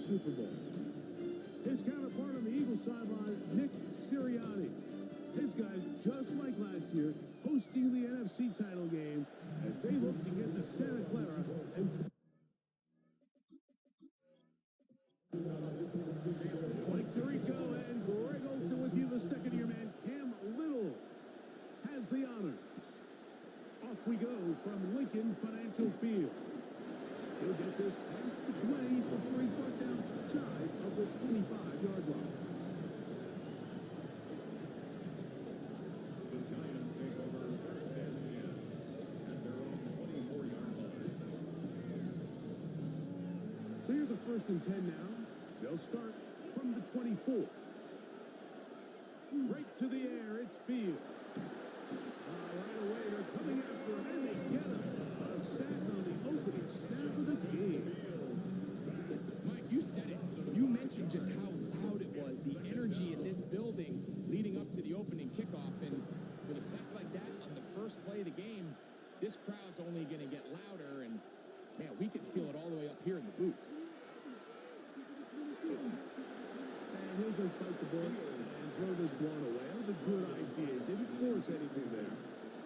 Super Bowl. His counterpart on the Eagles sideline, Nick Sirianni. His guys, just like last year, hosting the NFC title game as they look to get to Santa Clara and... Mike Tirico and Greg Olsen with you. The second-year man, Cam Little, has the honors. Off we go from Lincoln Financial Field. He'll get this past the 20 before he's brought down shy of the 25-yard line. The Giants take over first and 10 at their own 24-yard line. So here's a first and 10 now. They'll start from the 24. Right to the air, it's Fields. Right away, they're coming after him, and they get him. A sack on the opening snap of the game. Mike, you said it. You mentioned just how loud it was, the energy in this building leading up to the opening kickoff. And with a sack like that on the first play of the game, this crowd's only going to get louder. And, man, we could feel it all the way up here in the booth. And he'll just bite the bullet and throw this one away. That was a good idea. He didn't force anything there.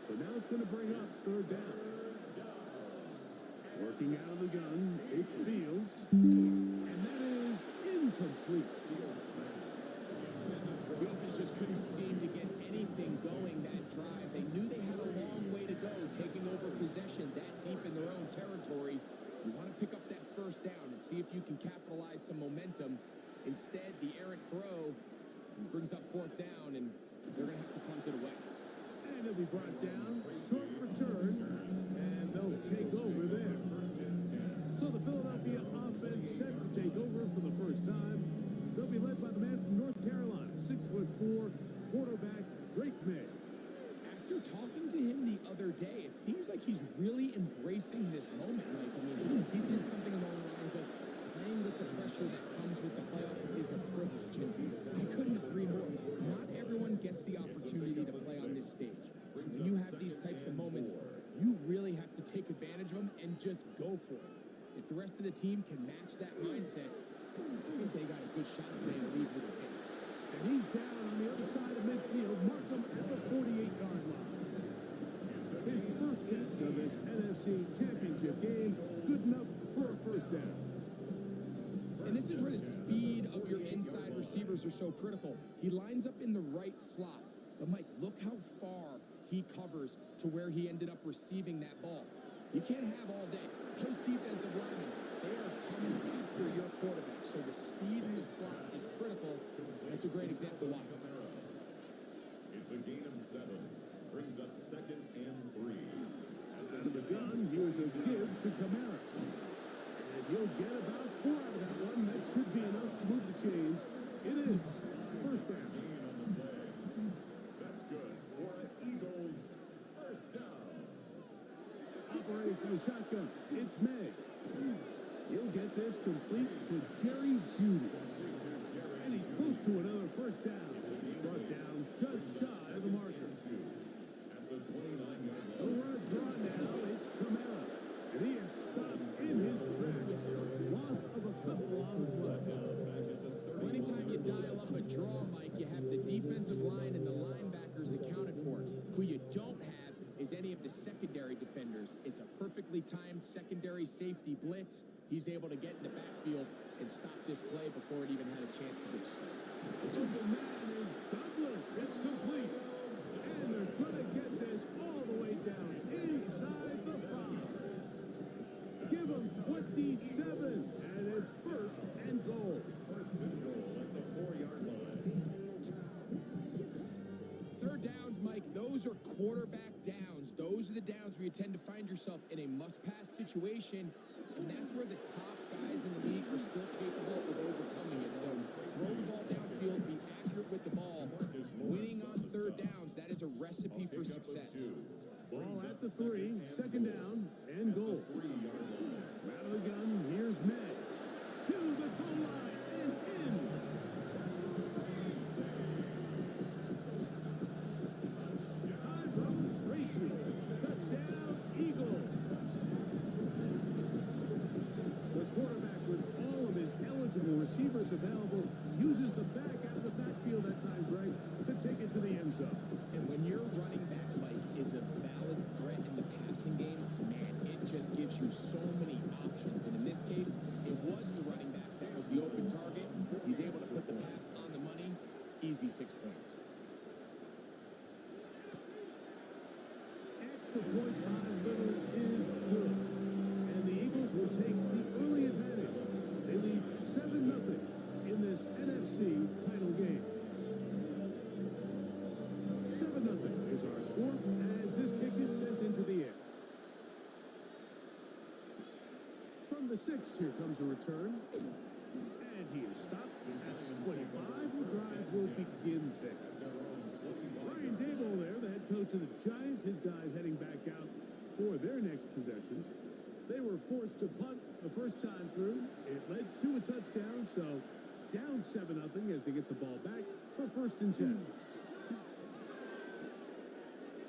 But now it's going to bring up third down. Working out of the gun, it's Fields. And that is incomplete. The offense just couldn't seem to get anything going that drive. They knew they had a long way to go, taking over possession that deep in their own territory. You want to pick up that first down and see if you can capitalize some momentum. Instead, the errant throw brings up fourth down, and they're going to have to punt it away. And it'll be brought down, short return, and they'll take over there. So the Philadelphia offense set to take over for the first time. They'll be led by the man from North Carolina, 6'4", quarterback Drake May. After talking to him the other day, it seems like he's really embracing this moment, Mike. I mean, he said something along the lines of playing with the pressure that comes with the playoffs is a privilege, and I couldn't agree more. Not everyone gets the opportunity to play on this stage. So when you have these types of moments, you really have to take advantage of them and just go for it. If the rest of the team can match that mindset, I think they got a good shot today to leave with a win. And he's down on the other side of midfield. Mark him at the 48-yard line. His first catch of this NFC Championship game, good enough for a first down. And this is where the speed of your inside receivers are so critical. He lines up in the right slot. But, Mike, look how far he covers to where he ended up receiving that ball. You can't have all day. Those defensive linemen, they are coming after your quarterback. So the speed in the slot is critical. That's a great example why. It's a gain of 7. Brings up 2nd and 3. To the gun, here's a give to Kamara. And he'll get about 4 out of that one. That should be enough to move the chains. It is first down. Gain on the play. That's good for an Eagles first down. Operating from the shotgun, it's May. He'll get this complete to Jerry Jeudy. And he's close to another first down. He's brought down just shy of the marker. At the 29-yard line. Over a draw now, it's Kamara. And he is stopped in his tracks. Loss of a couple on the play. Well, anytime you dial up a draw, Mike, you have the defensive line and the linebackers accounted for. Who you don't have is any of the secondary defenders. It's a perfectly timed secondary safety blitz. He's able to get in the backfield and stop this play before it even had a chance to get started. The man is Douglas. It's complete. And they're going to get this all the way down inside the 5. Give them 27. And it's first and goal. First and goal at the 4-yard line. Third downs, Mike, those are quarterback downs. Those are the downs where you tend to find yourself in a must-pass situation, and that's where the top guys in the league are still capable of overcoming it. So throw the ball downfield, be accurate with the ball. Winning on third downs, that is a recipe for success. Ball at the 3, second down, and goal. 3-yard line. Out of the gun, here's May. To the goal line, and in. Tyrone Tracy. Touchdown, Eagles. The quarterback with all of his eligible receivers available, uses the back out of the backfield that time, Greg, to take it to the end zone. And when your running back, Mike, is a valid threat in the passing game, man, it just gives you so many options. And in this case, it was the running back that was the open target. He's able to put the pass on the money. Easy 6 points. Extra point by Little is good. And the Eagles will take the early advantage. They lead 7-0 in this NFC title game. 7-0 is our score as this kick is sent into the air. From the 6, here comes a return. And he is stopped at 25. The drive will begin there. Brian Daboll there, the head coach of the Giants. His guys heading back out for their next possession. They were forced to punt the first time through. It led to a touchdown, so down 7-0 as they get the ball back for 1st and 10.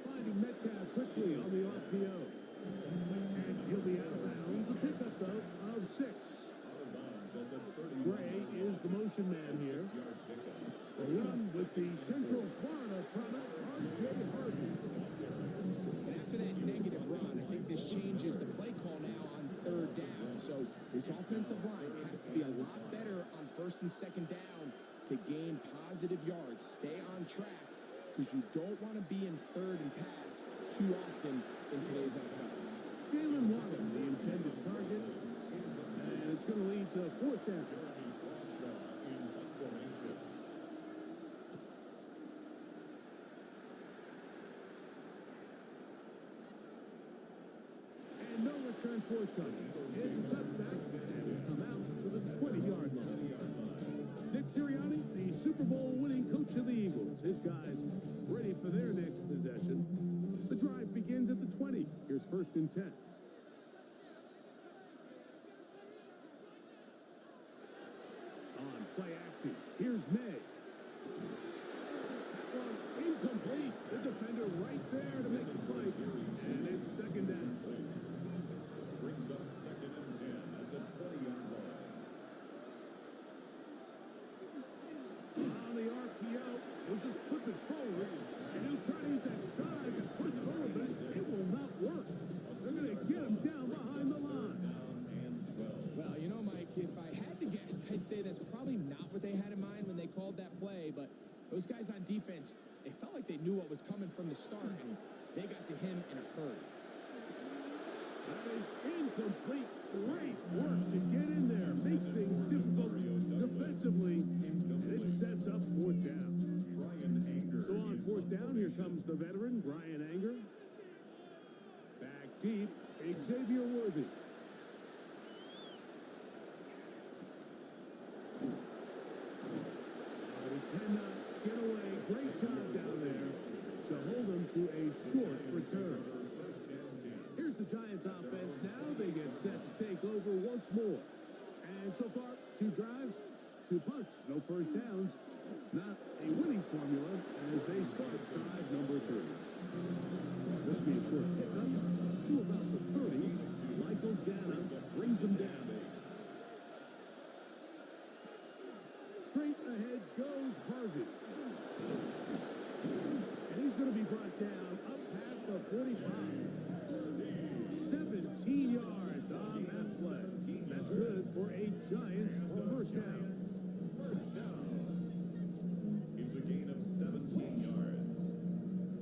Finding Metcalf quickly on the RPO. And he'll be out of bounds. A pickup, though, of 6. Gray is the motion man here. The run with the Central Florida product, R.J. Harvey. And after that negative run, I think this changes the play call now on 3rd down. So this offensive line has to be a lot better on 1st and 2nd down to gain positive yards. Stay on track because you don't want to be in 3rd and pass too often in today's NFL. Jalen Waddle, the intended target. And it's going to lead to 4th down. And no return forthcoming. It's a touchback and will come out to the 20-yard line. Nick Sirianni, the Super Bowl winning coach of the Eagles. His guys ready for their next possession. The drive begins at the 20. Here's 1st and 10. On play action, here's May. That one incomplete. The defender right there to make the play. And it's 2nd down. Brings up 2nd and 10 at the 20-yard line. On the RPO, he'll just flip it forward. And he'll try to use that size and push forward, but it will not work. They're going to get him down behind the line. Well, you know, Mike, if I had to guess, I'd say that's probably not what they had in mind when they called that play, but those guys on defense, they felt like they knew what was coming from the start, and they got to him in a hurry. That is incomplete. Great work to get in there, make things difficult defensively, and it sets up 4th down. So on 4th down, here comes the veteran, Brian Anger. Back deep, Xavier Worthy. But he cannot get away. Great job down there to hold him to a short return. Here's the Giants offense now. They get set to take over once more. And so far, 2 drives, 2 punts, no 1st downs. Not a winning formula as they start drive number 3. This will be a short pickup to about the 30. Michael Dana brings him down. Straight ahead goes Harvey. And he's going to be brought down up past the 45. 17 yards on that play. That's good for a Giants 1st down. It's a gain of 17 yards.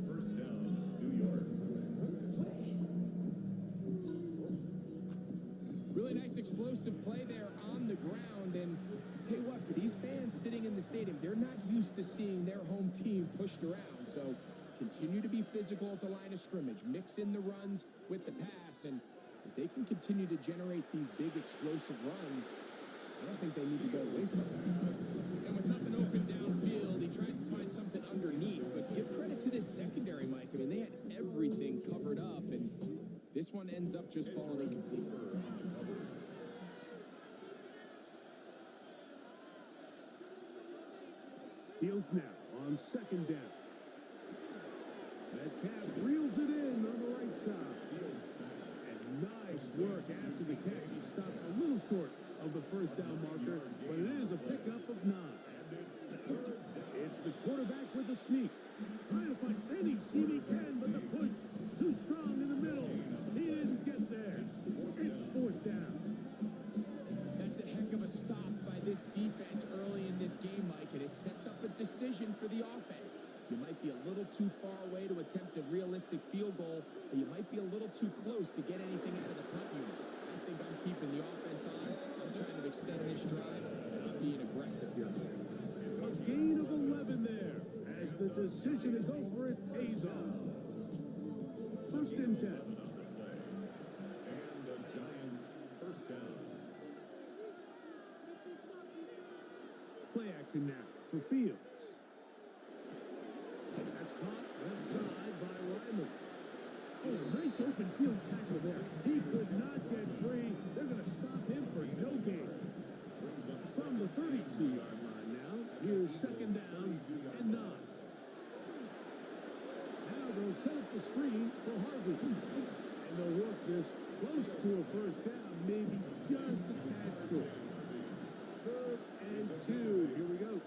1st down, New York. Really nice explosive play there on the ground, and tell you what, for these fans sitting in the stadium, they're not used to seeing their home team pushed around, so continue to be physical at the line of scrimmage, mix in the runs with the pass, and if they can continue to generate these big explosive runs, I don't think they need to go away from it. And with nothing open downfield, he tries to find something underneath, but give credit to this secondary, Mike. I mean, they had everything covered up, and this one ends up just falling incomplete. Fields now on 2nd down. Metcalf reels it in on the right side. And nice work after the catch. He stopped a little short of the first down marker, but it is a pickup of 9. It's the quarterback with the sneak. Trying to find any seam he can, but the push too strong in the middle. He didn't get there. It's 4th down. That's a heck of a stop by this defense early in this game, Mike, and it sets up a decision for the offense. You might be a little too far away to attempt a realistic field goal, but you might be a little too close to get anything out of the punt unit. I think I'm keeping the offense on. I'm trying to extend this drive, and I'm being aggressive here. A gain of 11 there as the decision to go for it pays off. 1st and 10. And the Giants first down. Play action now for Fields. That's caught left side by Ryman. Oh, a nice open field tackle there. He could not get free. They're going to stop him for no gain. From the 32-yard line now, here's 2nd down and 9. Now they'll set up the screen for Harvey. And they'll work this close to a first down, maybe just a tad short. 3rd and 2. Here we go.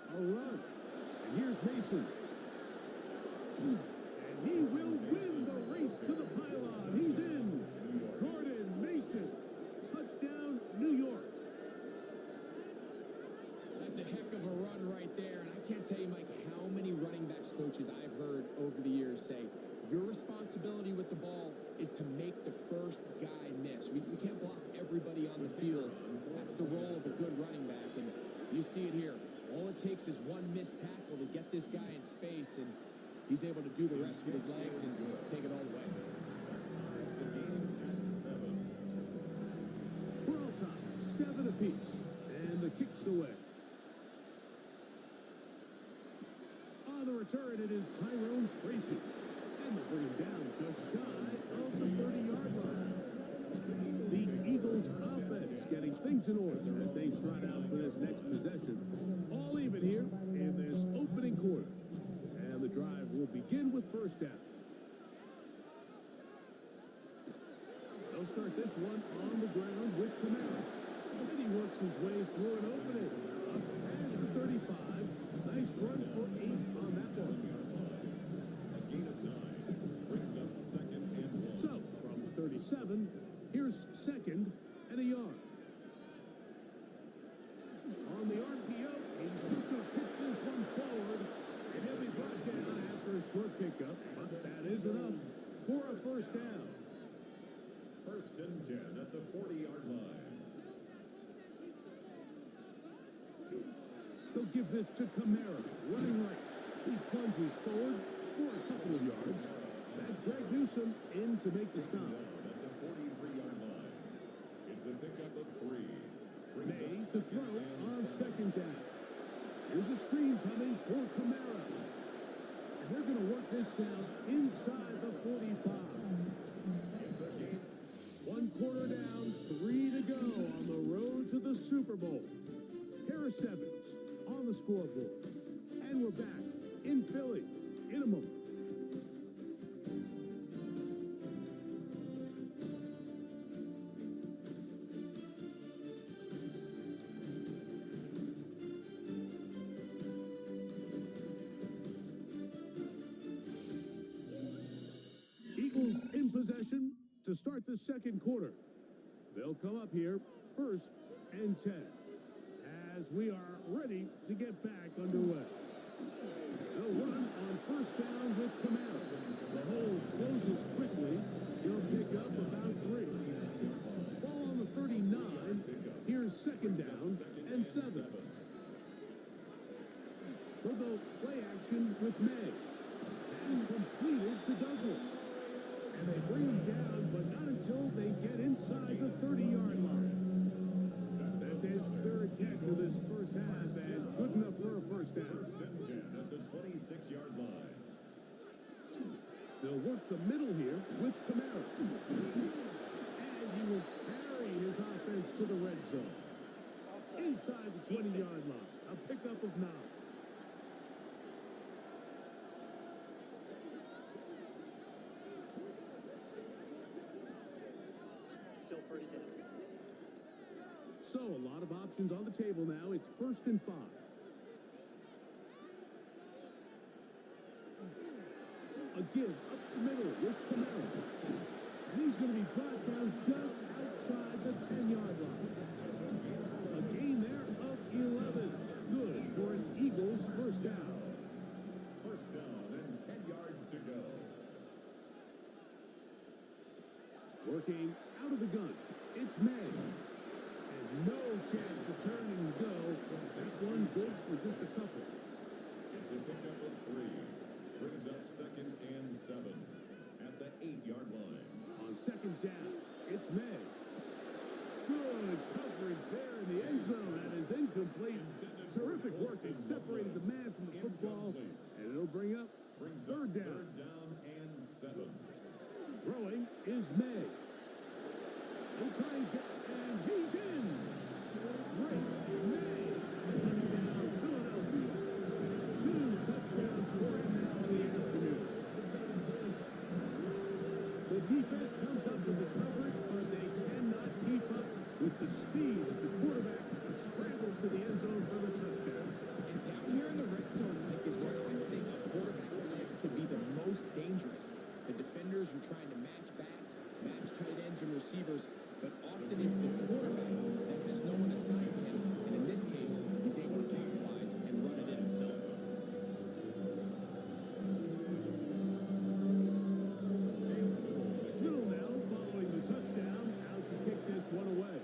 A run. And here's Mason. And he will win the race to the pylon. He's in. Jordan Mason. Touchdown, New York. That's a heck of a run right there, and I can't tell you, Mike, how many running backs coaches I've heard over the years say, your responsibility with the ball is to make the first guy miss. We can't block everybody on the field. That's the role of a good running back, and you see it here. All it takes is one missed tackle to get this guy in space, and he's able to do the rest with his legs and take it all the way. We're all tied, 7 apiece, and the kick's away. On the return, it is Tyrone Tracy, and they'll bring him down just shy of the 30-yard line. The Eagles' offense getting things in order as they trot out for this next possession. All even here in this opening quarter. And the drive will begin with 1st down. They'll start this one on the ground with Kamara. And he works his way through an opening. Up past the 35. Nice run for 8 on that one. A gain of 9 brings up 2nd and 1. So, from the 37, here's 2nd and a yard. On the RPO, he's just going to pitch this one forward, and he'll be brought down after a short pickup, but that is enough for a first down. 1st and 10 at the 40-yard line. They'll give this to Kamara, running right. He plunges forward for a couple of yards. That's Greg Newsome in to make the stop. At the 43-yard line. It's a pickup of 3. May to throw on 2nd down. Here's a screen coming for Kamara. And they're going to work this down inside the 45. It's a gain. 1 quarter down, 3 to go on the road to the Super Bowl. Harris Evans on the scoreboard. And we're back in Philly in a moment. Eagles in possession to start the 2nd quarter. They'll come up here 1st and 10 as we are ready to get back underway. They'll run on 1st down with Kamara. The hole closes quickly. He'll pick up about 3. Ball on the 39. Here's 2nd down and 7. We'll go play action with May. Pass completed to Douglas. And they bring him down, but not until they get inside the 30-yard line. That's his 3rd catch of this first half, and good enough for a first down. 1st and 10 at the 26-yard line. They'll work the middle here with Kamara. And he will carry his offense to the red zone. Inside the 20-yard line, a pickup of 9. first down. So a lot of options on the table now. It's 1st and 5. A give up the middle with Camaro. And he's going to be brought down just outside the 10-yard line. A gain there of 11. Good for an Eagles first down. First down and 10 yards to go. Working out of the gun. It's May. And no chance to turn and go. That one good for just a couple. It's a pickup of 3. Brings up 2nd and 7 at the 8-yard line. On 2nd down, it's May. Good coverage there in the end zone. That is incomplete. Terrific work. He separated the man from the football. And it'll bring up third down. Third down and 7. Throwing is May. He'll try and get, and he's in. Great May. Touchdown, Philadelphia. 2 touchdowns for him now in the afternoon. The defense comes up with the coverage, but they cannot keep up with the speed as the quarterback scrambles to the end zone for the touchdown. And down here in the red zone, Mike, is where I think a quarterback's legs can be the most dangerous. The defenders are trying to match backs, match tight ends and receivers, but often it's the quarterback that has no one assigned to him. And in this case, he's able to capitalize and run it in himself. Little now following the touchdown, out to kick this one away.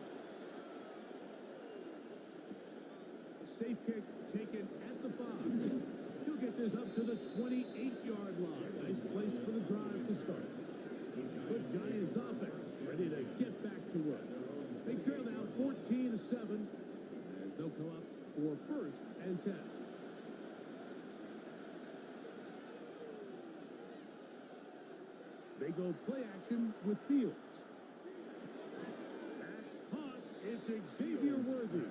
A safe kick taken at the 5. He'll get this up to the 28-yard line. Nice place for the drive to start. Good Giants offense ready to get back to work. They trail now 14-7 as they'll come up for 1st and 10. They go play action with Fields. That's caught. It's Xavier Worthy.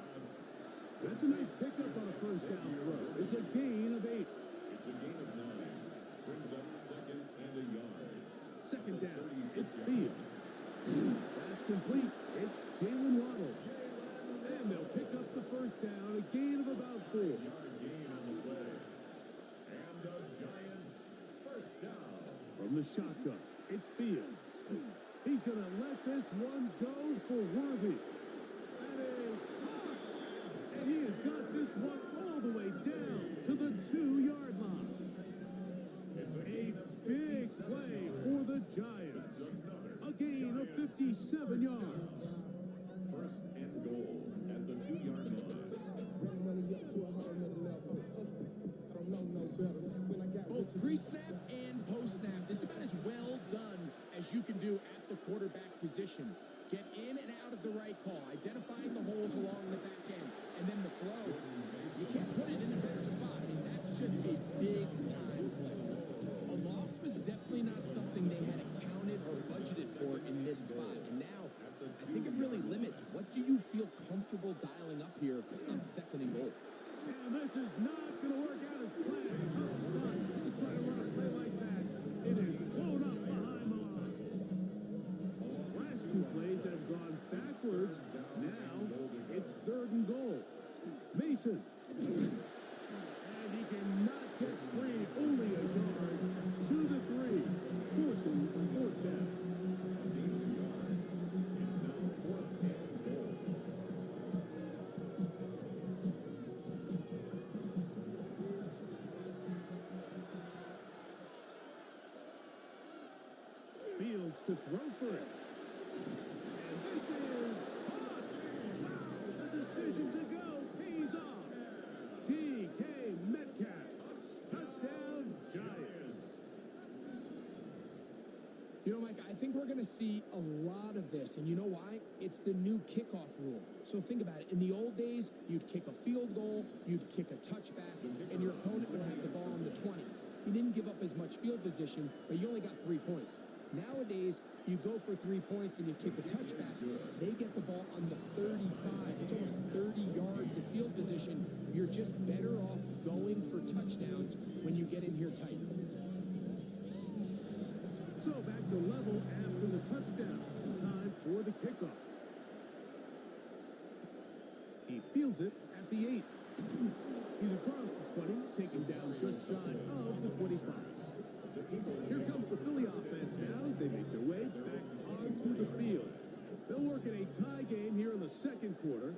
That's a nice pickup on a first down throw. It's a gain of 8. It's a gain of 9. Brings up 2nd and a yard. 2nd down. It's Fields. That's complete. It's Jalen Waddle. And they'll pick up the first down. A gain of about 4. Yard gain on the play. And the Giants first down. From the shotgun, it's Fields. He's going to let this one go for Worthy. That is caught. And he has got this one all the way down to the 2-yard line. It's a A gain of big 57 play yards. for the Giants. A gain of 57 yards. First and goal at the 2-yard line. Both pre-snap and post-snap, this is about as well done as you can do at the quarterback position. Get in and out of the right call, identifying the holes along the back end, and then the throw. You can't put it in a better spot. I mean, that's just a big-time play. A loss was definitely not something they had accounted or budgeted for in this spot. And now, I think it really limits what do you feel comfortable dialing up here on 2nd and goal. And this is not going to work out as planned. Tough spot to try to run a play like that. It is flown up behind the line. Last 2 plays have gone backwards. Now it's 3rd and goal. Mason. And he cannot get free. Only a yard to the 3. Forcing 4th down. It's now 4th and goal. Fields to throw for it. And this is caught. Wow, the decision to go pays off. DK Metcalf. Touchdown, Giants. You know, Mike, I think we're going to see a lot of this, and you know why? It's the new kickoff rule. So think about it. In the old days, you'd kick a field goal, you'd kick a touchback, and your opponent would have the ball on the 20. You didn't give up as much field position, but you only got 3 points. Nowadays, you go for 3 points and you kick a touchback. They get the ball on the 35. It's almost 30 yards of field position. You're just better off going for touchdowns when you get in here tight. So back to level after the touchdown. Time for the kickoff. He fields it at the 8. He's across the 20, taken down just shy of the 25. Here comes the Philly offense now as they make their way back onto the field. They'll work in a tie game here in the second quarter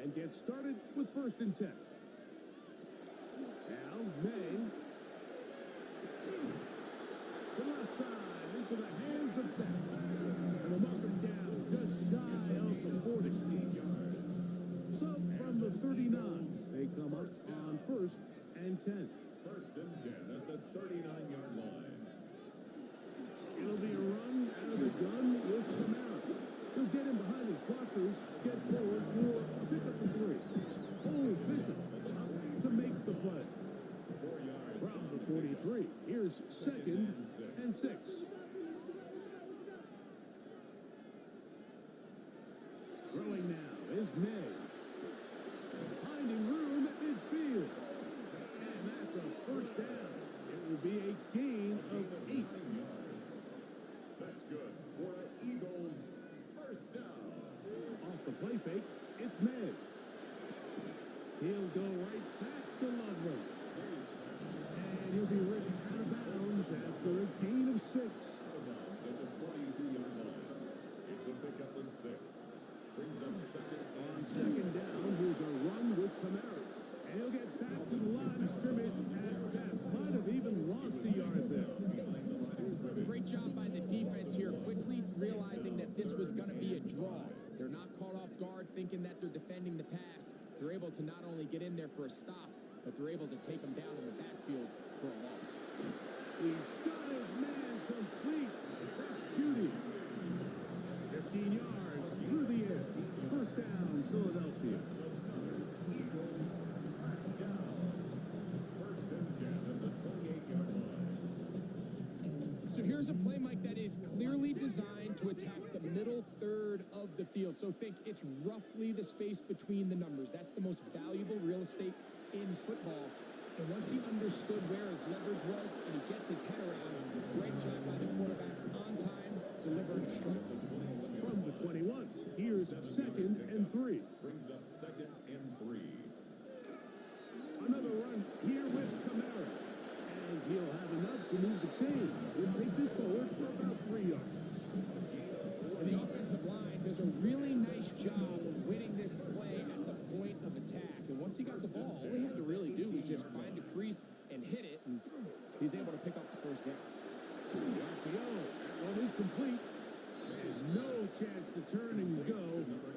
and get started with 1st and 10. Now, May. The left side into the hands of Beck. And they'll knock him down just shy of the 40. 16 yards. So, from the 39, they come up on 1st and 10. 1st and 10 at the 39-yard line. It'll be a run out of the gun with Kamara. He'll get in behind his blockers, get forward for a pickup of 3. Holds Bishop up to make the play. 4 yards. From the 43, here's 2nd and 6. Throwing now is May. Finding room at midfield. And that's a 1st down. It will be a gain of 8. yards. That's good for an Eagles 1st down. Off the play fake, it's May. He'll go right back to Loveland. And he'll be ripped out of bounds after a gain of 6. Out of bounds at the 42-yard line. It's a pickup of 6. Brings up 2nd On and 2nd down, here's a run with Kamara. And he'll get back to the line of scrimmage and pass. Might have even lost a yard there. Great job by the defense here, quickly realizing that this was going to be a draw. They're not caught off guard thinking that they're defending the pass. They're able to not only get in there for a stop, but they're able to take him down in the backfield for a loss. He's got his man complete. That's Judy. 15 yards through the air. 1st down, Philadelphia. Eagles 1st down. 1st and 10 at the 28-yard line. So here's a play, Mike, that is clearly designed to attack the middle third of the field. So think it's roughly the space between the numbers. That's the most valuable real estate in football. And once he understood where his leverage was and he gets his head around, great job by the quarterback on time, delivering a strike. From the 21, here's 2nd and 3. Brings up 2nd and 3. Another run here with Kamara. And he'll have enough to move the chains. He'll take this forward for about 3 yards. And the offensive line does a really nice job of winning this play at the point of attack. And once he got the ball, all he had to really do was just find a crease and hit it, and he's able to pick up the 1st down. RPO. That one is complete. There's no chance to turn and go.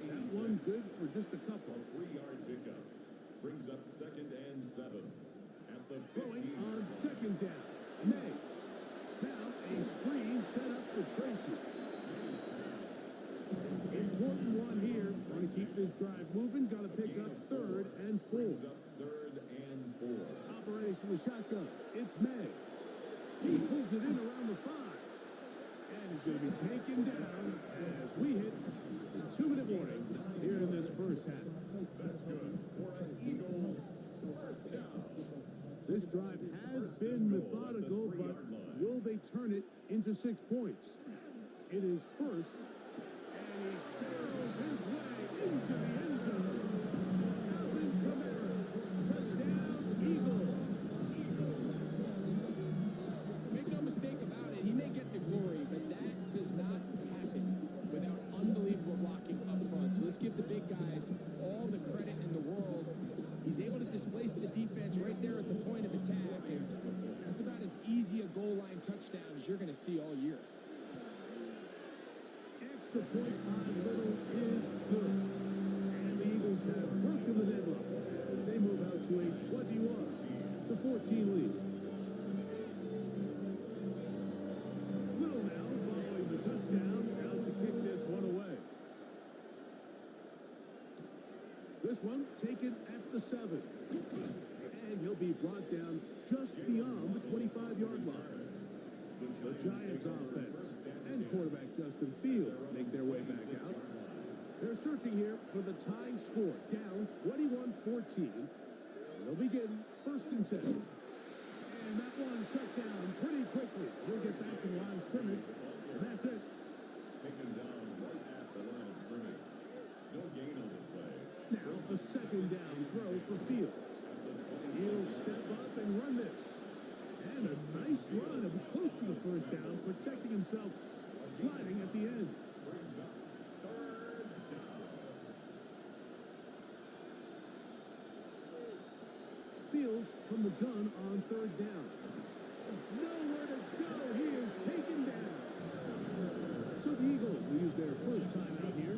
That one good for just a couple. 3-yard pickup. Brings up 2nd and 7 at the Going 15. on 2nd down. May. Now a screen set up for Tracy. Important one here. Want to keep this drive moving. Got to pick up 3rd and 4. Brings up 3rd and 4. Operating from the shotgun. It's May. He pulls it in around the 5. And he's going to be taken down as we hit the 2-minute warning here in this 1st half. That's good for an Eagles 1st down. This drive has been methodical, but will they turn it into 6 points? It is 1st, and he barrels his way into the end zone. Alvin Kamara, touchdown, Eagles. Make no mistake about it, he may get the glory, but that does not happen without unbelievable blocking up front. So let's give the big guys all the credit in the world. He's able to displace the defense right there at the point of attack, and that's about as easy a goal line touchdown as you're going to see all year. Extra point on Little is good. And the Eagles have broken the deadlock as they move out to a 21-14 lead. Little now following the touchdown, out to kick this one away. This one taken at the 7. And he'll be brought down just beyond the 25-yard line. The Giants offense and quarterback Justin Fields make their way back out. They're searching here for the tying score, down 21-14. They'll begin 1st and 10. And that one shut down pretty quickly. He'll get back to the line of scrimmage, and that's it. Taken down right A second down throw for Fields. He'll step up and run this. And a nice run. It was close to the first down, protecting himself, sliding at the end. Fields from the gun on third down. Nowhere to go. He is taken down. So the Eagles will use their first time out here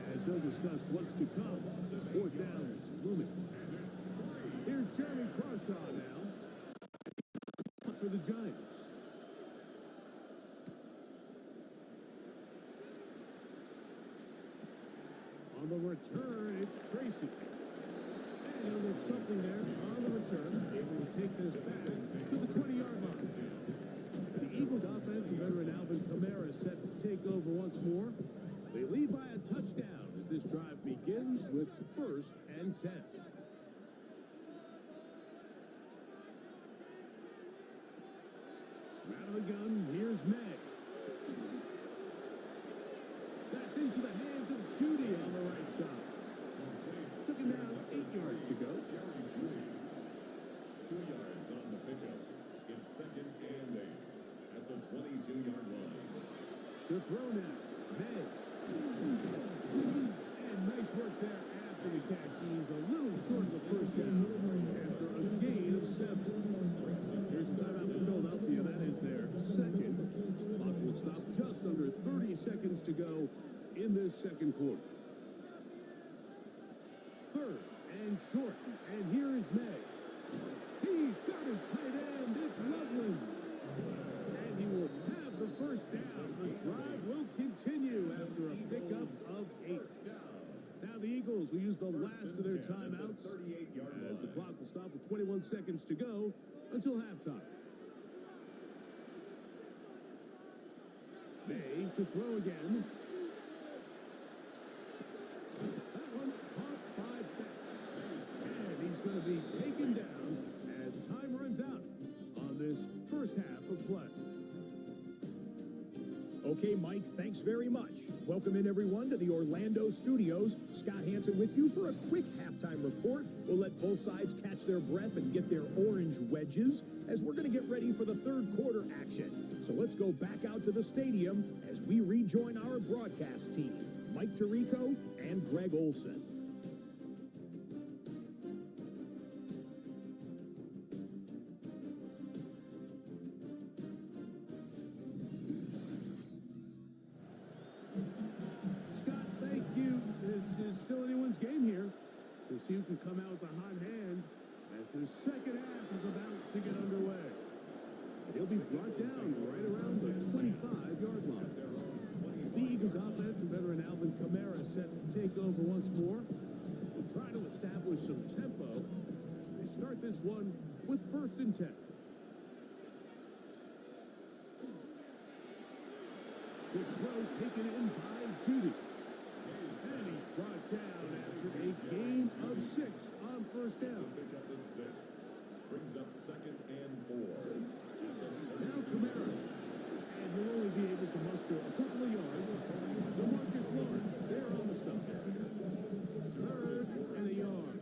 as they'll discuss what's to come. Fourth down is looming. Here's Jeremy Crawshaw now for the Giants. On the return, it's Tracy. And he'll get something there on the return, able to take this back to the 20-yard line. The Eagles offense and veteran Alvin Kamara set to take over once more. They lead by a touchdown as this drive begins with 1st and 10. Out of the gun, here's May. That's into the hands of Judy on the right side. Second down, 8 yards to go. 2 yards on the pickup. It's 2nd and 8 at the 22-yard line. To throw now, May. And nice work there after the catch. He's a little short of the first down after a gain of 7. Here's the timeout for Philadelphia. That is their second. Clock will stop just under 30 seconds to go in this second quarter. 3rd and short. And here is May. He's got his tight end. It's Loveland. And he will have the first down. The drive will continue after a pickup of 8. Now the Eagles will use the last of their timeouts as the clock will stop with 21 seconds to go until halftime. May to throw again. That one caught by Beck. And he's going to be taken down as time runs out on this first half of play. Okay, Mike, thanks very much. Welcome in, everyone, to the Orlando studios. Scott Hansen with you for a quick halftime report. We'll let both sides catch their breath and get their orange wedges as we're going to get ready for the third quarter action. So let's go back out to the stadium as we rejoin our broadcast team, Mike Tirico and Greg Olson. Scott, thank you. This is still anyone's game here. We'll see who can come out with a hot hand as the second half is about to get underway. He'll be brought down right around the 25-yard line. The Eagles offense and veteran Alvin Kamara set to take over once more. We'll try to establish some tempo as they start this one with 1st and 10. The throw taken in by Judy. And he's brought down after a gain of 6 on 1st down. Pickup of 6. Brings up 2nd and 4. Now Kamara. And he'll only be able to muster a couple of yards. DeMarcus Lawrence there on the stop. 3rd and a yard.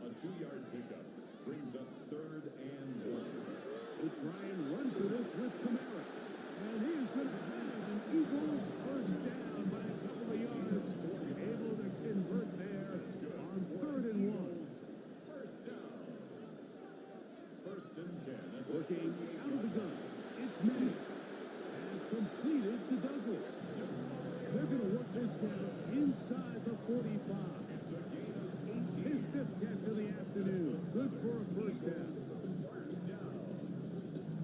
A 2-yard pickup. Brings up 3rd and 1. We'll try and run for this with Kamara. And he's going to have an Eagles first down by a couple of yards. Able to convert there on 3rd and 1. First down. 1st and 10. Working out of the gun. It's Madden. Has completed to Douglas. They're going to work this down inside the 45. His 5th catch of the afternoon. Good for a first down. First down.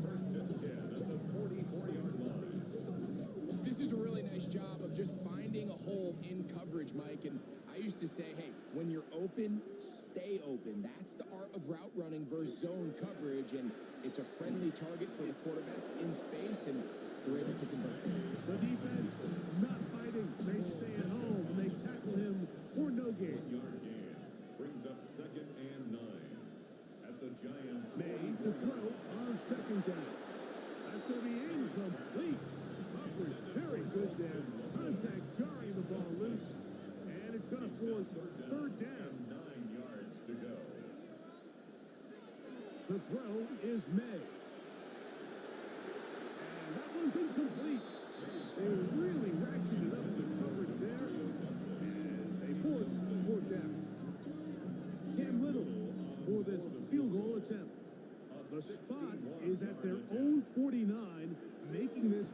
1st and 10 at the 44-yard line. This is a really nice job of just finding a hole in coverage, Mike. And I used to say, hey, when you're open, stay open. That's the art of route running versus zone coverage. And it's a friendly target for the quarterback in space, and they're able to convert. The defense not biting. They stay at home. They tackle him for no gain. 1-yard gain. Brings up 2nd and 9 at the Giants. May to throw on 2nd down. That's going to be incomplete. Coverage very good there. Contact jarring the ball loose. And it's going to force 3rd throw is made. And that one's incomplete. They really ratcheted up the coverage there. And they force fourth down. Cam Little for this field goal attempt. The spot is at their own 49, making this.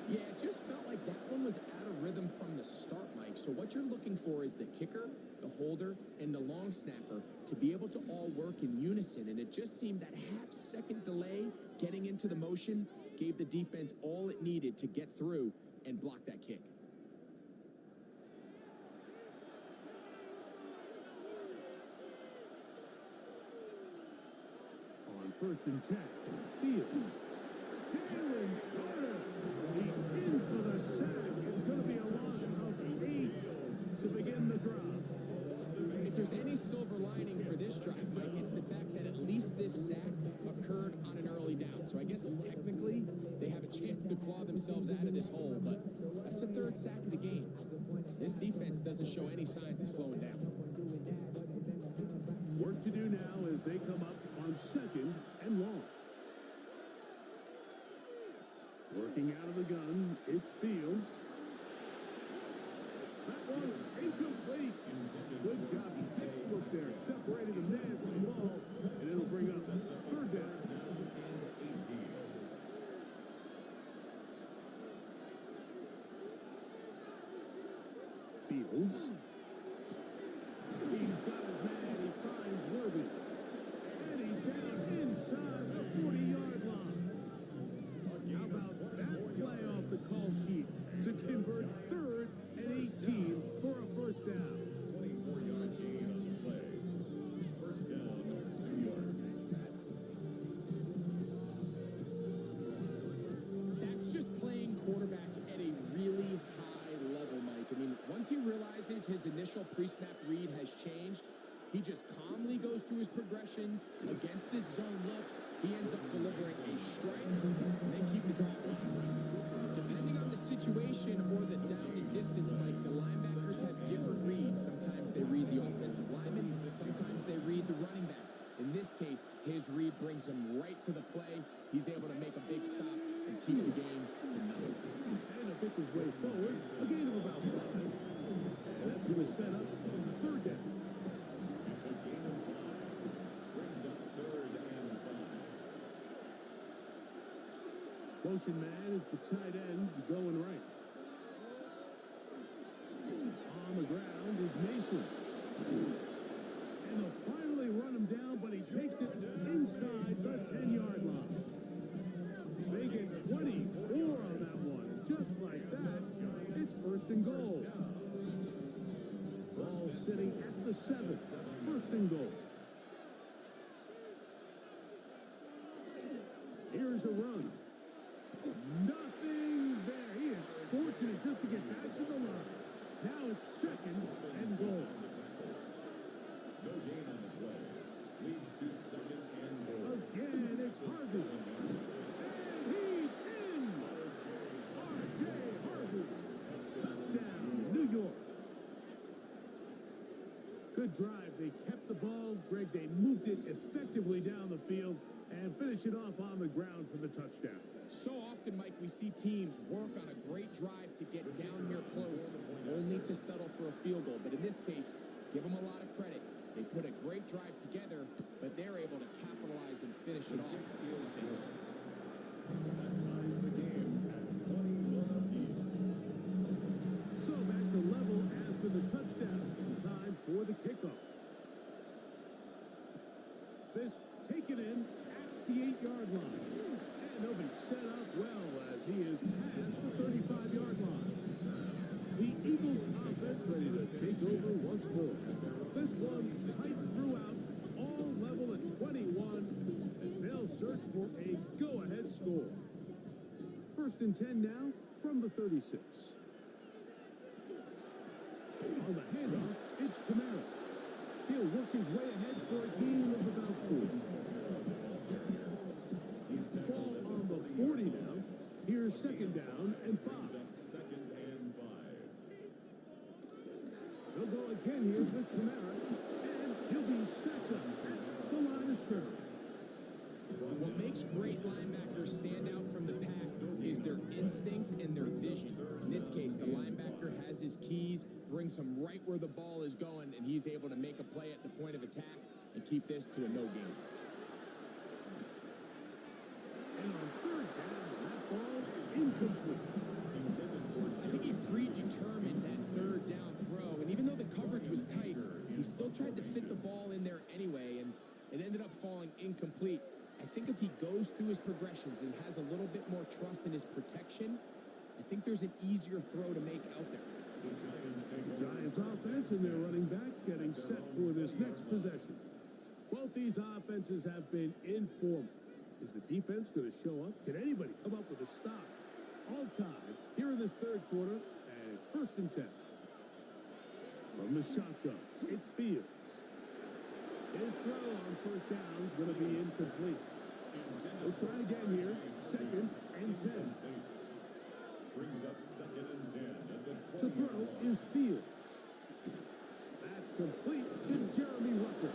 Yeah, it just felt like that one was out of rhythm from the start, Mike. So what you're looking for is the kicker, the holder, and the long snapper to be able to all work in unison. And it just seemed that half-second delay getting into the motion gave the defense all it needed to get through and block that kick. On 1st and 10, Fields. Jalen Carter. He's in for the sack. It's going to be a loss of 8 to begin the drive. If there's any silver lining for this drive, Mike, it's the fact that at least this sack occurred on an early down. So I guess technically they have a chance to claw themselves out of this hole, but that's the 3rd sack of the game. This defense doesn't show any signs of slowing down. Work to do now as they come up on 2nd and long. Working out of the gun, it's Fields. That one incomplete. Good job. Textbook there, separating the man from the ball, and it'll bring up 3rd down. Fields. He's got his man. He finds Worthy. And he's down inside the 40-yard line. How about that play off the call sheet to convert 3rd and 18 for a 1st down? 24-yard gain on the play. 1st down, 2 yards. That's just playing quarterback at a really high level, Mike. I mean, once he realizes his initial pre-snap read has changed, he just calmly goes through his progressions against this zone look. He ends up delivering a strike and they keep the drive going. Depending on the situation or the down and distance, Mike, the linebackers have different reads. Sometimes they read the offensive lineman, sometimes they read the running back. In this case, his read brings him right to the play. He's able to make a big stop and keep the game to nothing. And a pick his way forward, a gain of about 5. And that's going to set up 3rd down. It's a gain of 5. Brings up 3rd and 5. Motion man is the tight end going right. On the ground is Mason. And they'll finally run him down, but he takes it inside the 10-yard line. They get 24 on that one. Just like that, it's 1st and goal. Ball sitting at the 7. 1st and goal. Here's a run. Nothing there. He is fortunate just to get back to the line. Now it's 2nd and goal. No gain on the play. Leads to 2nd and goal. Again, it's Harvey. And he's in. R.J. Harvey. Touchdown, New York. Good drive. They kept the ball. Greg, they moved it effectively down the field and finished it off on the ground for the touchdown. So often, Mike, we see teams work on a great drive to get down here close, only to settle for a field goal. But in this case, give them a lot of credit. They put a great drive together, but they're able to capitalize and finish it off with 6. That ties the game at 21 apiece. So back to level after the touchdown. Time for the kickoff. This taken in at the 8-yard line. And they'll be set up well as he is past the 35-yard line. The Eagles offense ready to take over once more. This one tight throughout, all level at 21 as they'll search for a go-ahead score. 1st and 10 now from the 36. On the handoff, it's Kamara. He'll work his way ahead for a gain of about 4. Ball on the 40 now. Here's 2nd down and 5. 2nd and 5. They'll go again here with Kamara. And stacked up at the line of scrimmage. What makes great linebackers stand out from the pack is their instincts and their vision. In this case, the linebacker has his keys, brings him right where the ball is going, and he's able to make a play at the point of attack and keep this to a no gain. And on third down, that ball incomplete. I think he predetermined that third down throw, and even though the coverage was tight, he still tried to fit the ball in there anyway, and it ended up falling incomplete. I think if he goes through his progressions and has a little bit more trust in his protection, I think there's an easier throw to make out there. The Giants offense and their running back getting set for this next possession. Both these offenses have been informal. Is the defense going to show up? Can anybody come up with a stop? All tied here in this third quarter, and it's 1st and 10. From the shotgun, it's Fields. His throw on first down is going to be incomplete. We'll try again here. 2nd and 10. Brings up 2nd and 10 at the 20. To throw is Fields. That's complete to Jeremy Rucker.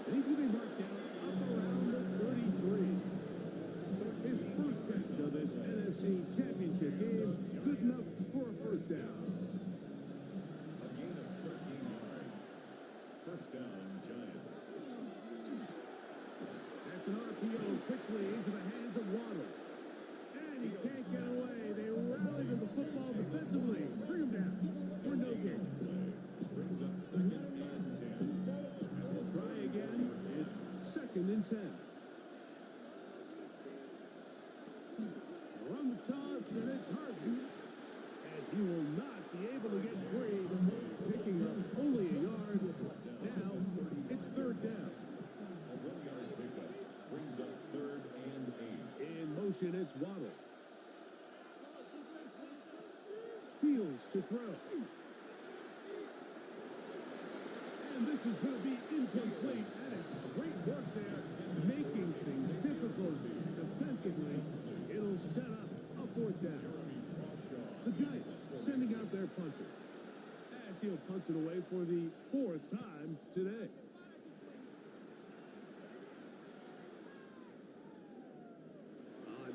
And he's going to be marked down up around the 33. His first catch of this NFC Championship game, good enough for a first down. A gain of 13 yards. First down, Giants. That's an RPO quickly into the hands of Waddle. And he can't get away. They rally to the football defensively. Bring him down for no gain. Brings up 2nd and 10. And we'll try again. It's 2nd and 10. Run the toss, and it's Harvey. And he will not be able to get free. Picking up only a yard. Now, it's 3rd down. A 1-yard pickup. Brings up 3rd and 8. In motion, it's Waddle. Fields to throw. And this is going to be incomplete. That is great work there, making things difficult defensively. It'll set up a 4th down. The Giants sending out their punter, as he'll punt it away for the 4th time today.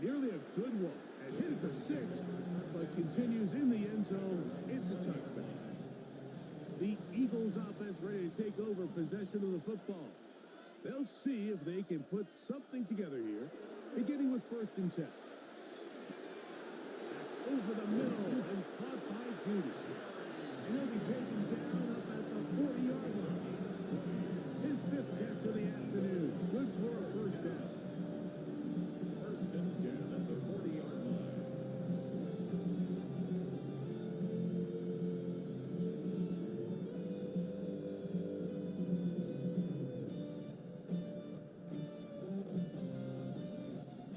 Nearly a good one, and hit at the 6, but continues in the end zone. It's a touchback. The Eagles offense ready to take over possession of the football. They'll see if they can put something together here, beginning with 1st and 10. That's over the middle and caught by Judas. And he'll be taken down up at the 40-yard line. His 5th catch of the afternoon. Good for a first down. 1st and 10 at the 40-yard line.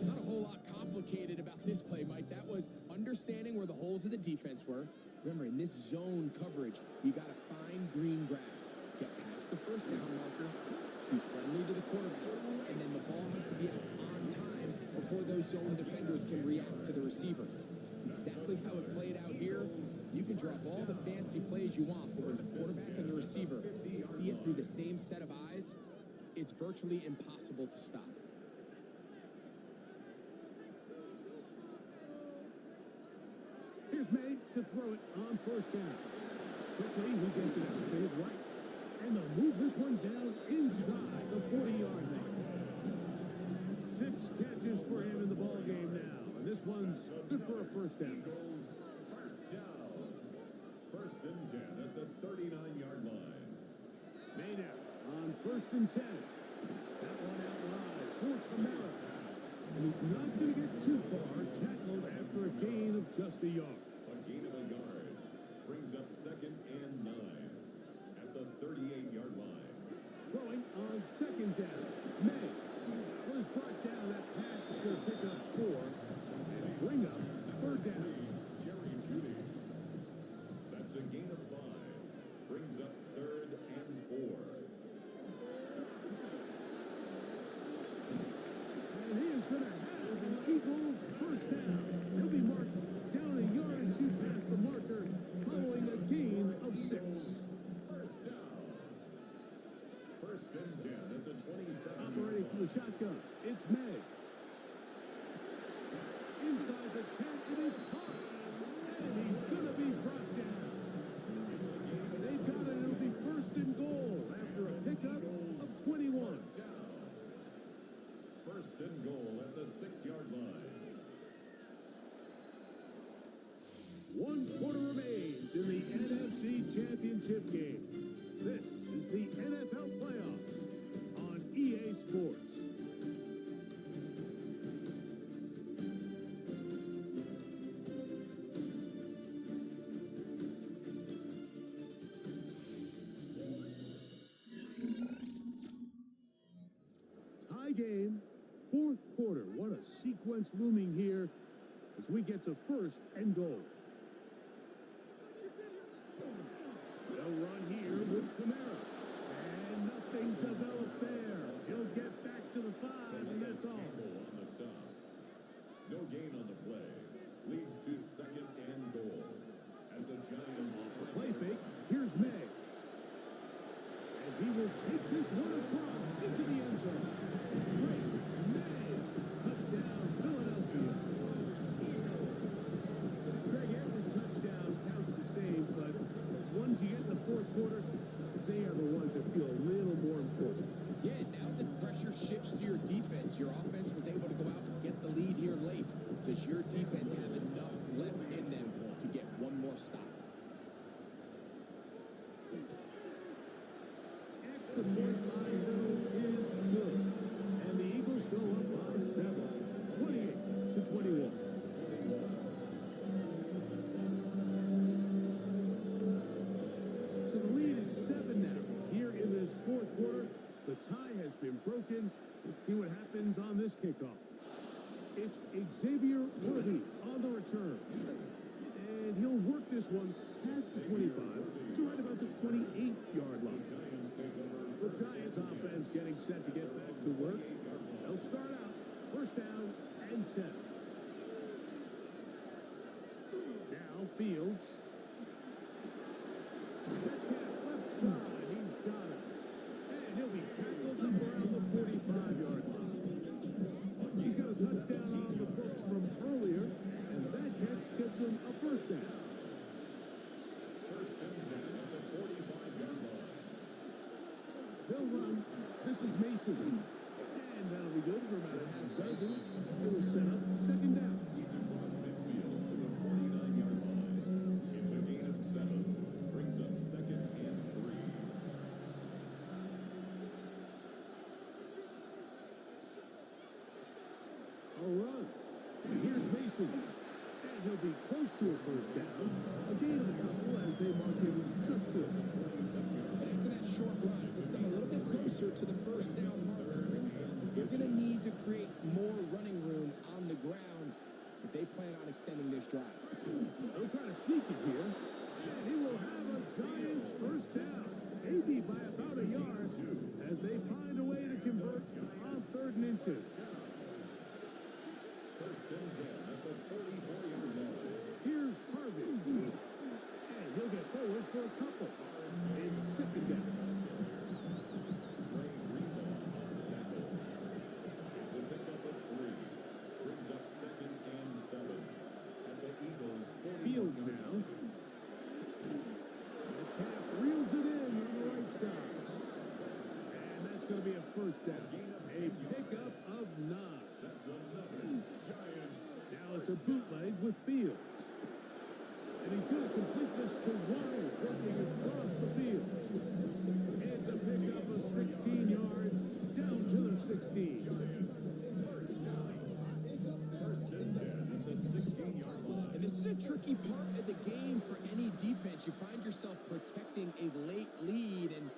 Not a whole lot complicated about this play, Mike. That was understanding where the holes of the defense were. Remember, in this zone coverage, you got to find green grass. Get past the first down marker, be friendly to the quarterback, and then the ball has to be out on time before those zone defenders can react to the receiver. It's exactly how it played out here. You can drop all the fancy plays you want, but when the quarterback and the receiver see it through the same set of eyes, it's virtually impossible to stop. Here's May to throw it on first down. Quickly, he gets it out to his right. And they'll move this one down inside the 40-yard line. 6 catches for him in the ball game now. And this one's good for a first down. First down. 1st and 10 at the 39-yard line. May now on 1st and 10. That one out wide for Kamara. And he's not going to get too far. Tackled after a gain of just a yard. A gain of a yard. Brings up 2nd and 9 at the 38-yard line. Throwing on 2nd down. May was brought down. That pass is going to pick up 4 and bring up 3rd down. Jerry Judy. That's a gain of 5. Brings up 3rd and 4. And he is going to have an Eagles first down. He'll be marked down a yard and 2 past the marker following a gain of 6. First down. 1st and shotgun. It's May. Inside the 10, it is caught. And he's going to be brought down. They've got it. It'll be first and goal after a pickup of 21. First and goal at the 6-yard line. 1 quarter remains in the NFC Championship game. This is the NFL playoffs on EA Sports. Tie game, 4th quarter. What a sequence looming here as we get to first and goal. They'll run here with Kamara. And nothing developed there. He'll get back to the 5, and that's all. On the stop. No gain on the play. Leads to second and goal. At the Giants. Play fake. Here's May. And he will take this one across into the end zone. Great. May. Touchdowns, Philadelphia. Greg, every touchdown counts the same, but ones you get in the 4th quarter, they are the ones that feel a little more important. Yeah, now the pressure shifts to your defense. Your offense was able to go out and get the lead here late. Does your defense have enough left in them to get one more stop? Extra point line, though, is good. And the Eagles go up by 7, 28-21. So the lead is 7 now. Here in this 4th quarter, the tie has been broken. Let's see what happens on this kickoff. It's Xavier Worthy on the return. And he'll work this one past the 25 to right about the 28-yard line. The Giants offense getting set to get back to work. They'll start out first down and 10. Now Fields. Metcalf left side. He's got it. And he'll be tackled up around the 45-yard line. He's got a touchdown on the books from earlier, and that catch gets him a first down. First and 10 at the 45-yard line. They'll run. This is Mason. And that'll be good for about a half dozen. It will set up second down. He's across midfield to the 49-yard line. It's a gain of 7. Brings up second and 3. A run. And here's Mason. And he'll be close to a first down. A gain of a couple as they mark him as just short. After that short run, it's them a little bit closer to the first down marker. They're going to need to create more running room on the ground if they plan on extending this drive. They'll try to sneak it here. And he will have a Giants first down. Maybe by about a yard as they find a way to convert on 3rd and inches. First and 10 at the 44-yard line. Here's Harvey. And he'll get forward for a couple. It's second down. Great rebound on the tackle. It's a pickup of 3. Brings up second and 7 at the Eagles' 40. Fields now. Metcalf reels it in on the right side. And that's going to be a first down. A pickup of 9. That's another Giants. Now it's a bootleg with Fields. And he's going to complete this to Wyatt, working across the field. It's a pickup of 16 yards down to the 16. First and 10 at the 16-yard line. And this is a tricky part of the game for any defense. You find yourself protecting a late lead, and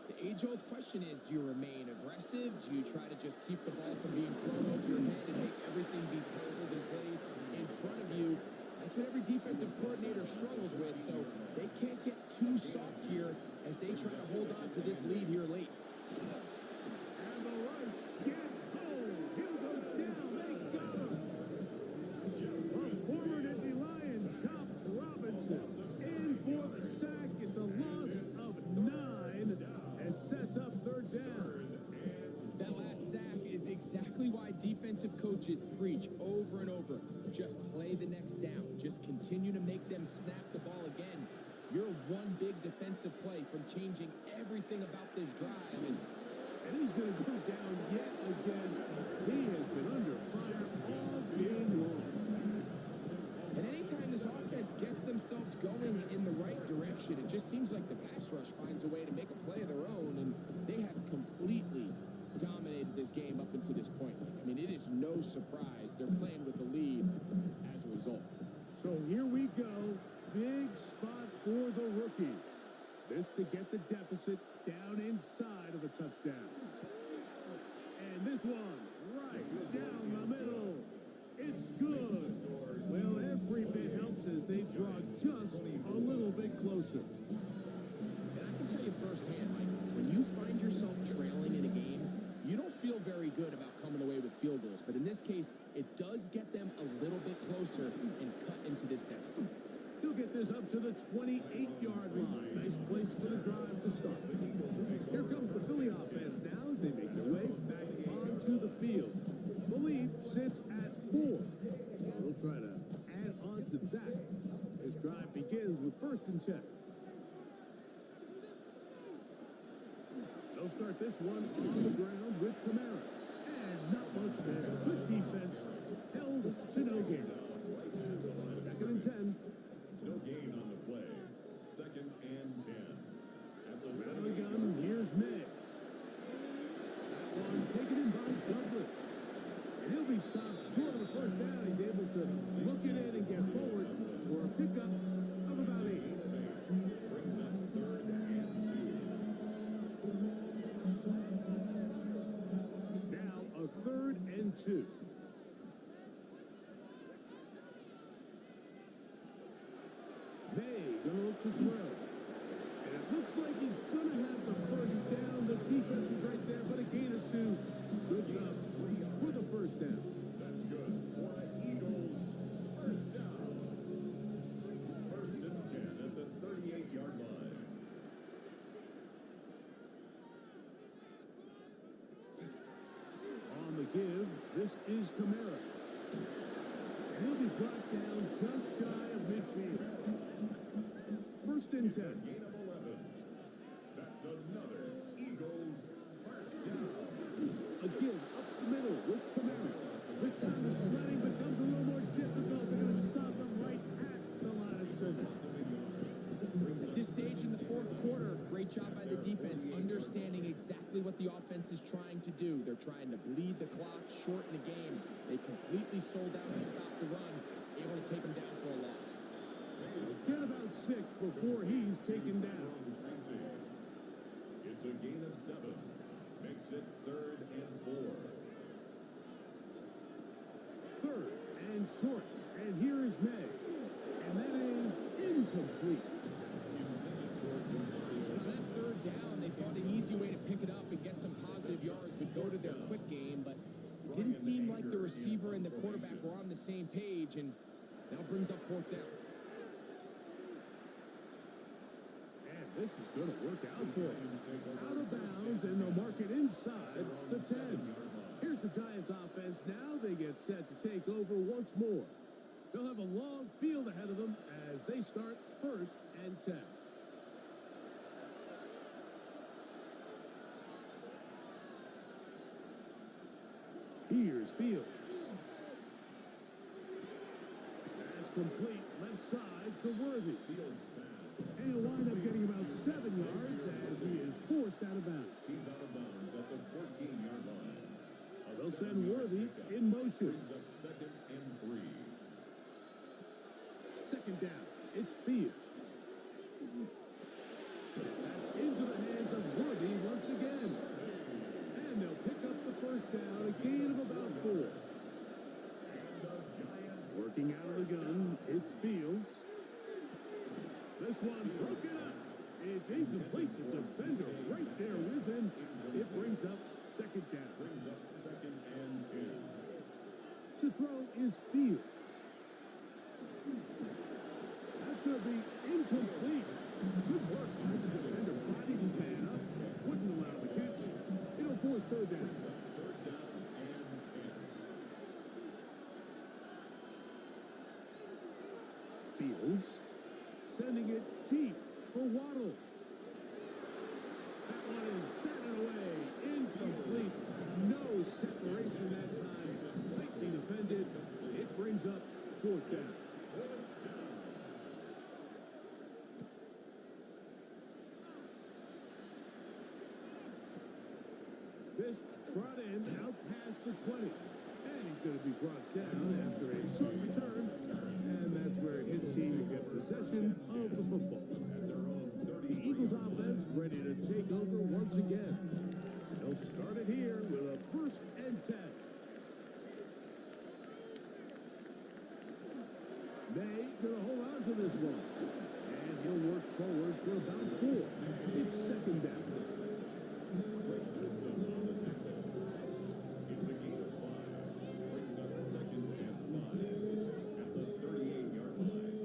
the age-old question is, do you remain aggressive? Do you try to just keep the ball from being thrown over your head and make everything be tackled and played in front of you? That's what every defensive coordinator struggles with, so they can't get too soft here as they try to hold on to this lead here late. And the rush gets home. He'll go down. They got him. A former Nittany Lion chopped Robinson in for the sack. It's a loss of 9 and sets up 3rd down. That last sack is coaches preach over and over, just play the next down. Just continue to make them snap the ball again. You're one big defensive play from changing everything about this drive. And he's going to go down yet again. He has been under fire all game long. And anytime this offense gets themselves going in the right direction, it just seems like the pass rush finds a way to make a play of their own, and they have completely dominated this game up until this point. I mean, it is no surprise they're playing with the lead as a result. So here we go. Big spot for the rookie. This to get the deficit down inside of a touchdown. And this one right down the middle. It's good. Well, every bit helps as they draw just a little bit closer. And I can tell you firsthand, Mike, when you find yourself trailing in a game, you don't feel very good about coming away with field goals. But in this case, it does get them a little bit closer and cut into this deficit. He'll get this up to the 28-yard line. Nice place for the drive to start. Here comes the Philly offense now as they make their way back onto the field. The lead sits at 4. They'll try to add on to that. This drive begins with 1st and 10. They'll start this one on the ground with Kamara. And not much there. Good defense. Held to no gain. 2nd and 10. No gain on the play. 2nd and 10. At the Out of the gun, here's May. That one taken in by Douglas. And he'll be stopped short of the 1st down. He's able to look it in and get forward for a pickup of about 8. brings up 3rd and 2. Now a 3rd and 2. May gonna look to throw. And it looks like he's gonna have the 1st down. The defense was right there, but a gain of 2. Good enough for the 1st down. That's good for the Eagles. 1st down. 1st and 10 at the 38-yard line. On the give, this is Kamara. And he'll be brought down just shy of midfield. 1st and 10. Gain of 11. That's another Eagles 1st down. A give up the middle with Kamara. This time the sledding becomes a little more difficult. They're going to stop him right at the line of scrimmage. At this stage in the 4th quarter, great job by the defense, understanding exactly what the offense is trying to do. They're trying to bleed the clock, shorten the game. They completely sold out and stopped the run, able to take them down for a loss. Get about 6 before he's taken down. It's a gain of 7. Makes it 3rd and 4. 3rd and short. And here is May. And that is incomplete. That 3rd down, they thought an easy way to pick it up and get some positive yards would go to their quick game, but it didn't seem like the receiver and the quarterback were on the same page, and now brings up 4th down. And this is going to work out for him. Out of bounds, and they'll mark it inside the 10. Here's the Giants offense. Now they get set to take over once more. They'll have a long field ahead of them as they start 1st and 10. Here's Fields. That's complete. Left side to Worthy. Fields pass. And he'll wind up getting about 7 yards as he is forced out of bounds. He's out of bounds at the 14-yard line. They'll send Worthy in motion. Brings up 2nd and 3. 2nd down. It's Fields. That's into the hands of Worthy once again. And they'll pick up the 1st down, a gain of about 4. Working out of the gun, it's Fields. This one broken up. It's incomplete. The defender right there with him. It brings up 2nd down. Brings up 2nd and 10. To throw is Fields. That's going to be incomplete. Good work by the defender. Bodied his man up. Wouldn't allow the catch. It'll force 3rd down. 3rd down and 10. Fields sending it deep for Waddle. That one is batted away. Incomplete. No separation that time. Tightly defended. It brings up fourth down. This trot in out past the 20. And he's going to be brought down after a short return. And that's where his team will get possession of the football. The Eagles offense ready to take over once again. They'll start it here with a 1st and 10. May going to hold on to this one. And he'll work forward for about 4. It's 2nd down. It's a gain of 5. Brings up 2nd and 5 at the 38-yard line.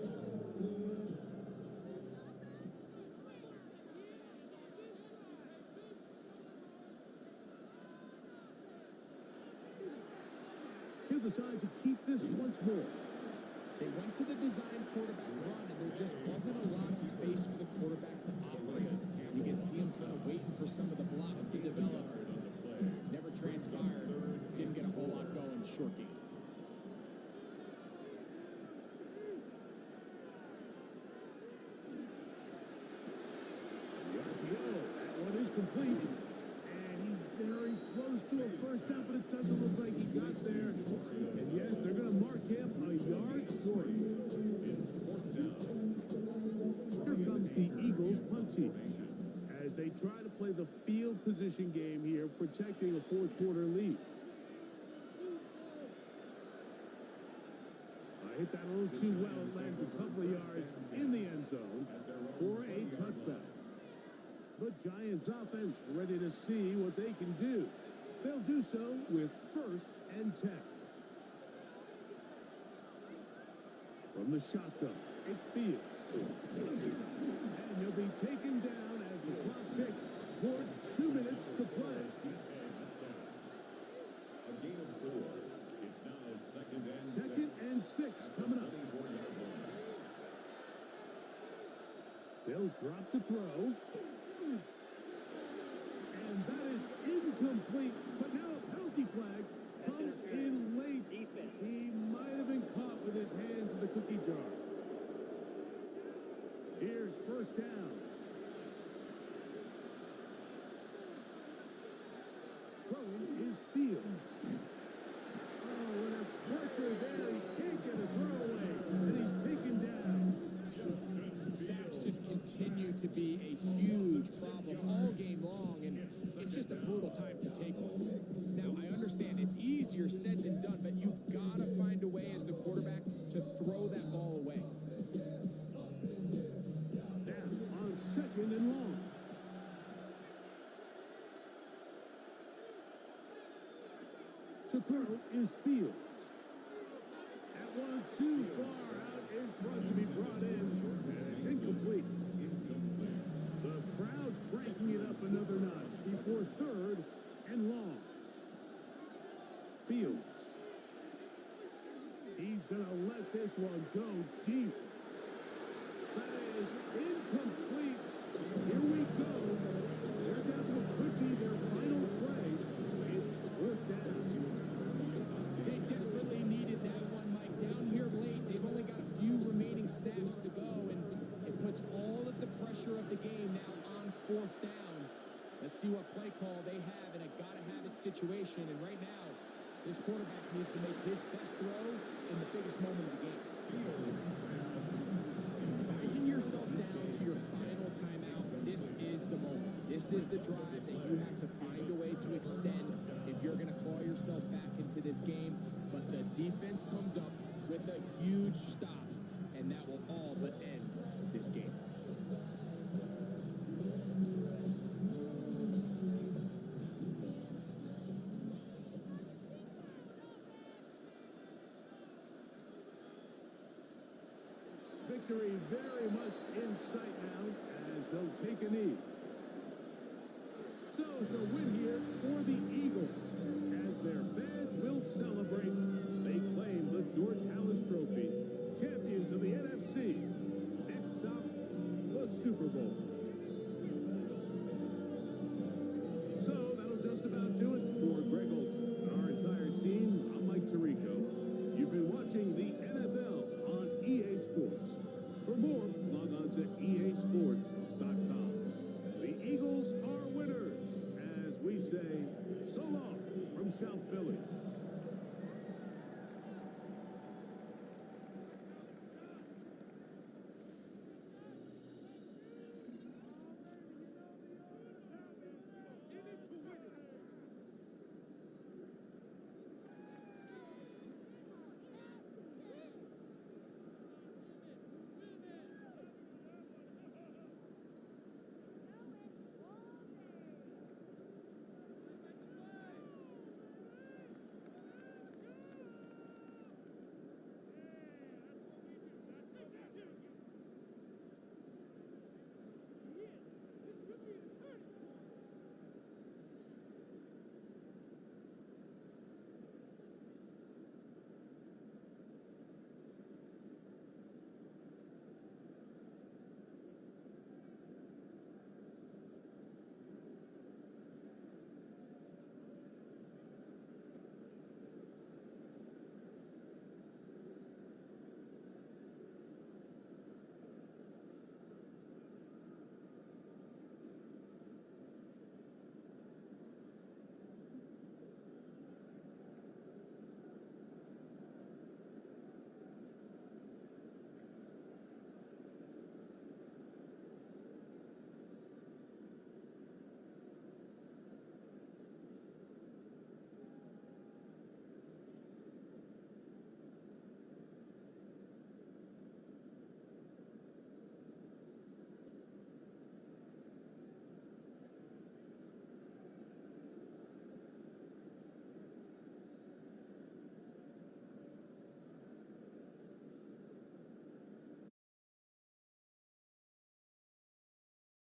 He'll decide to keep this once more. They went to the design quarterback run, and there just wasn't a lot of space for the quarterback to operate. You can see him kind of waiting for some of the blocks to develop. Never transpired. Didn't get a whole lot going. Short game. The RPO. That one is complete. And he's very close to a 1st down, but it doesn't look like he got there. And yes, they're going to mark him a yard short. It's 4th down. Here comes the Eagles punt team as they try to play the field position game here, protecting a 4th quarter lead. I hit that a little too well. It lands a couple of yards in the end zone for a touchback. The Giants offense ready to see what they can do. They'll do so with 1st and 10. From the shotgun, it's Fields. And he'll be taken down as the clock ticks towards 2 minutes to play. A gain of 4. It's now 2nd and 6. 2nd and 6 coming up. 24-yard line. They'll drop to throw. And that is incomplete. But now a penalty flag comes in late. He might have been caught with his hands in the cookie jar. Here's 1st down. Throwing is Fields. Oh, and a pressure there. He can't get a throwaway. And he's taken down. Sacks just continue to be a huge problem all game long, and it's just a brutal time to take one. Now, I understand it's easier said than done, but you've got to find a way as the quarterback to throw that ball away. Now on 2nd and long. To throw is Fields. That one too far out in front to be brought in, and it's incomplete. The crowd cranking it up another notch before 3rd and long. Fields. He's going to let this one go deep. That is incomplete. Here we go. There goes what could be their final play. It's 4th down. They desperately needed that one, Mike. Down here late, they've only got a few remaining snaps to go, and it puts all of the pressure of the game now on 4th down. Let's see what play call they have in a gotta-have-it situation, and right now, this quarterback needs to make his best throw in the biggest moment of the game. Finding yourself down to your final timeout, this is the moment. This is the drive that you have to find a way to extend if you're going to claw yourself back into this game. But the defense comes up with a huge stop, and that will all but end this game. Victory very much in sight now as they'll take a knee. So it's a win here for the Eagles as their fans will celebrate. They claim the George Hallis Trophy, champions of the NFC Super Bowl. So that'll just about do it for Greg Olson and our entire team. I'm Mike Tirico. You've been watching the NFL on EA Sports. For more, log on to easports.com. The Eagles are winners, as we say so long from South Philly.